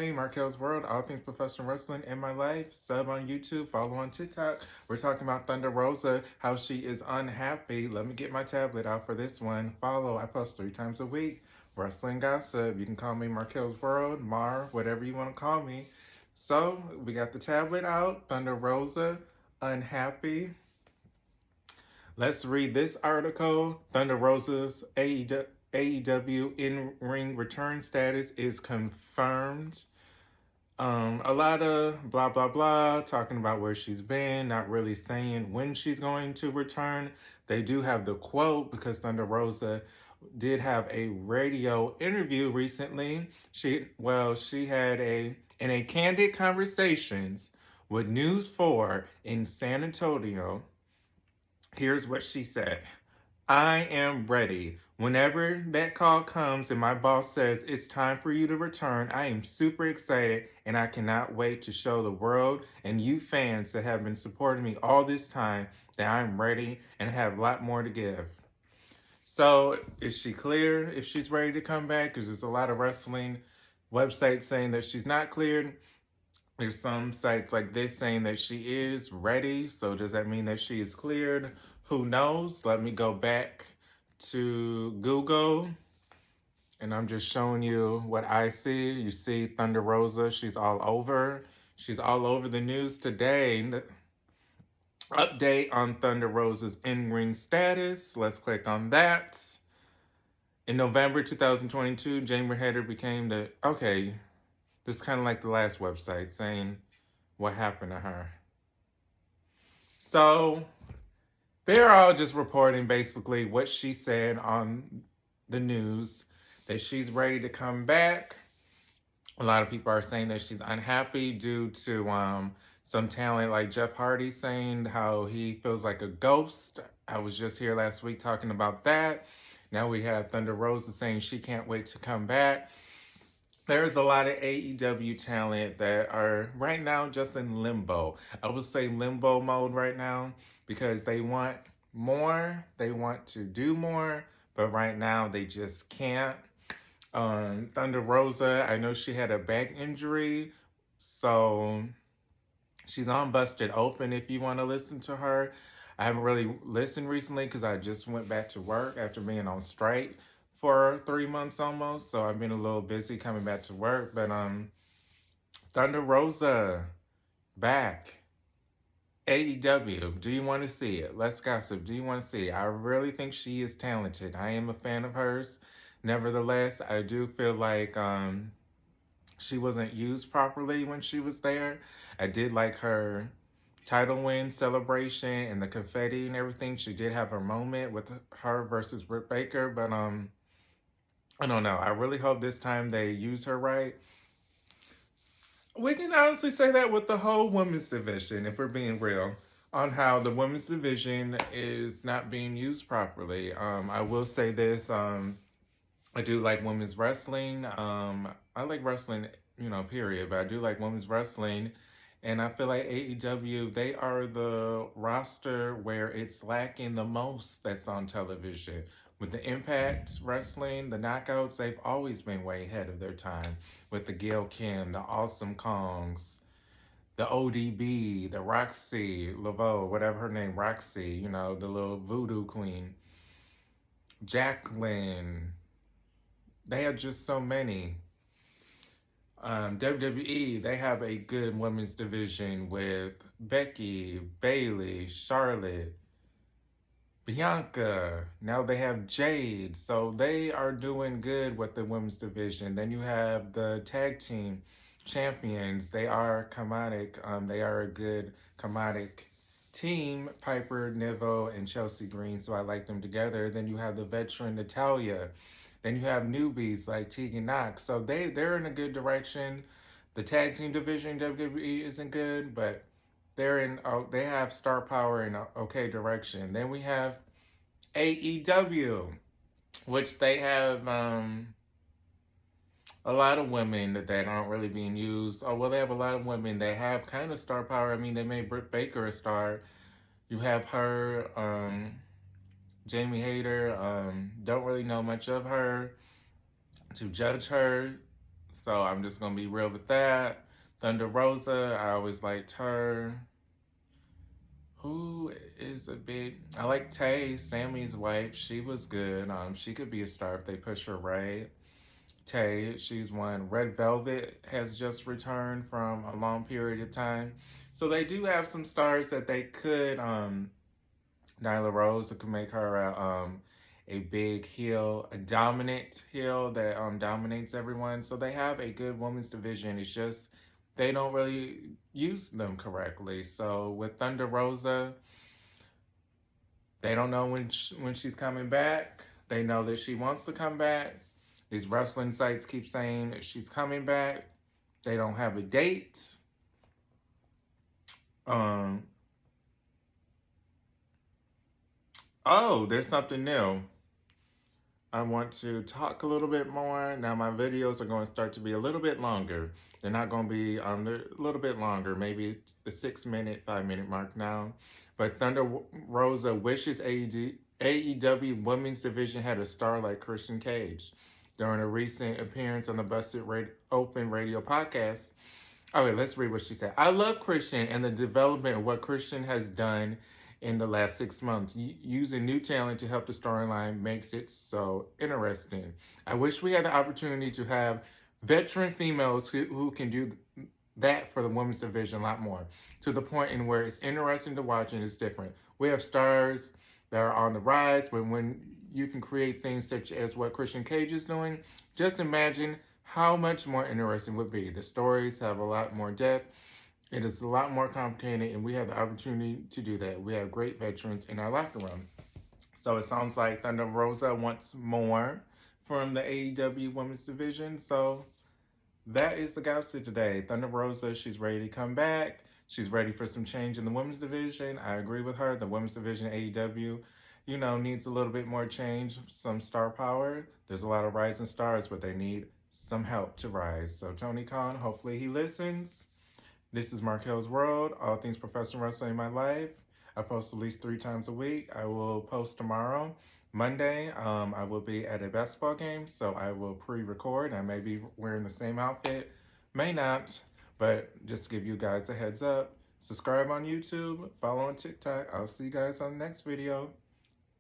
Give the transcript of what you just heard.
Hey, Marquelworld, all things professional wrestling in my life. Sub on YouTube, follow on TikTok. We're talking about Thunder Rosa, how she is unhappy. Let me get my tablet out for this one. Follow, I post 3 times a week. Wrestling gossip. You can call me Marquelworld, Mar, whatever you want to call me. So, we got the tablet out. Thunder Rosa, unhappy. Let's read this article. Thunder Rosa's AEW in-ring return status is confirmed. A lot of blah blah blah talking about where she's been, not really saying when she's going to return. They do have the quote because Thunder Rosa did have a radio interview recently. She had a candid conversations with News 4 in San Antonio. Here's what she said. I am ready. Whenever that call comes and my boss says it's time for you to return, I am super excited and I cannot wait to show the world and you fans that have been supporting me all this time that I'm ready and have a lot more to give. So, is she clear if she's ready to come back? Because there's a lot of wrestling websites saying that she's not cleared. There's some sites like this saying that she is ready. So does that mean that she is cleared? Who knows? Let me go back to Google. And I'm just showing you what I see. You see Thunder Rosa. She's all over. She's all over the news today. Update on Thunder Rosa's in-ring status. Let's click on that. In November 2022, Jamie Hader became the... Okay. This is kind of like the last website saying what happened to her. So they're all just reporting basically what she said on the news, that she's ready to come back. A lot of people are saying that she's unhappy due to some talent like Jeff Hardy saying how he feels like a ghost. I was just here last week talking about that. Now we have Thunder Rosa saying she can't wait to come back. There's a lot of AEW talent that are right now just in limbo. I would say limbo mode right now because they want more, they want to do more, but right now they just can't. Thunder Rosa, I know she had a back injury, so she's on Busted Open if you want to listen to her. I haven't really listened recently because I just went back to work after being on strike for 3 months almost, so I've been a little busy coming back to work. But Thunder Rosa back. AEW, do you want to see it? Let's gossip. Do you want to see it? I really think she is talented. I am a fan of hers. Nevertheless, I do feel like she wasn't used properly when she was there. I did like her title win celebration and the confetti and everything. She did have her moment with her versus Britt Baker, but I don't know. I really hope this time they use her right. We can honestly say that with the whole women's division, if we're being real, on how the women's division is not being used properly. I will say this. I do like women's wrestling. I like wrestling, period. But I do like women's wrestling. And I feel like AEW, they are the roster where it's lacking the most that's on television. With the Impact Wrestling, the Knockouts, they've always been way ahead of their time. With the Gail Kim, the Awesome Kongs, the ODB, the Roxy Laveau, whatever her name, Roxy, the little voodoo queen. Jacqueline. They have just so many. WWE, they have a good women's division with Becky, Bayley, Charlotte, Bianca. Now they have Jade. So they are doing good with the women's division. Then you have the tag team champions. They are comedic. They are a good comedic team. Piper, Neville, and Chelsea Green. So I like them together. Then you have the veteran Natalia. Then you have newbies like Tegan Knox. So they're in a good direction. The tag team division WWE isn't good, but they have star power in an okay direction. Then we have AEW, which they have a lot of women that aren't really being used. Oh, well, they have a lot of women. They have kind of star power. I mean, they made Britt Baker a star. You have her, Jamie Hader. Don't really know much of her to judge her. So I'm just going to be real with that. Thunder Rosa, I always liked her. Who is a big... I like Tay, Sammy's wife. She was good. She could be a star if they push her right. Tay, she's one. Red Velvet has just returned from a long period of time. So they do have some stars that they could... Nyla Rose could make her a big heel, a dominant heel that dominates everyone. So they have a good women's division. It's just they don't really use them correctly. So with Thunder Rosa, they don't know when she's coming back. They know that she wants to come back. These wrestling sites keep saying she's coming back. They don't have a date. Oh, there's something new. I want to talk a little bit more. Now my videos are going to start to be a little bit longer. They're not going to be they're a little bit longer, maybe the 6-minute, 5-minute mark now. But Thunder Rosa wishes AEW Women's Division had a star like Christian Cage. During a recent appearance on the Busted Open Radio podcast. Okay, let's read what she said. I love Christian and the development of what Christian has done in the last 6 months. Using new talent to help the storyline makes it so interesting. I wish we had the opportunity to have veteran females who can do that for the women's division a lot more, to the point in where it's interesting to watch and it's different. We have stars that are on the rise, but when you can create things such as what Christian Cage is doing, just imagine how much more interesting it would be. The stories have a lot more depth. It is a lot more complicated, and we have the opportunity to do that. We have great veterans in our locker room. So it sounds like Thunder Rosa wants more from the AEW Women's Division. So that is the gossip today. Thunder Rosa, she's ready to come back. She's ready for some change in the Women's Division. I agree with her. The Women's Division AEW, needs a little bit more change, some star power. There's a lot of rising stars, but they need some help to rise. So Tony Khan, hopefully he listens. This is Marquelworld, all things professional wrestling in my life. I post at least 3 times a week. I will post tomorrow. Monday, I will be at a basketball game, so I will pre-record. I may be wearing the same outfit, may not, but just to give you guys a heads up. Subscribe on YouTube, follow on TikTok. I'll see you guys on the next video.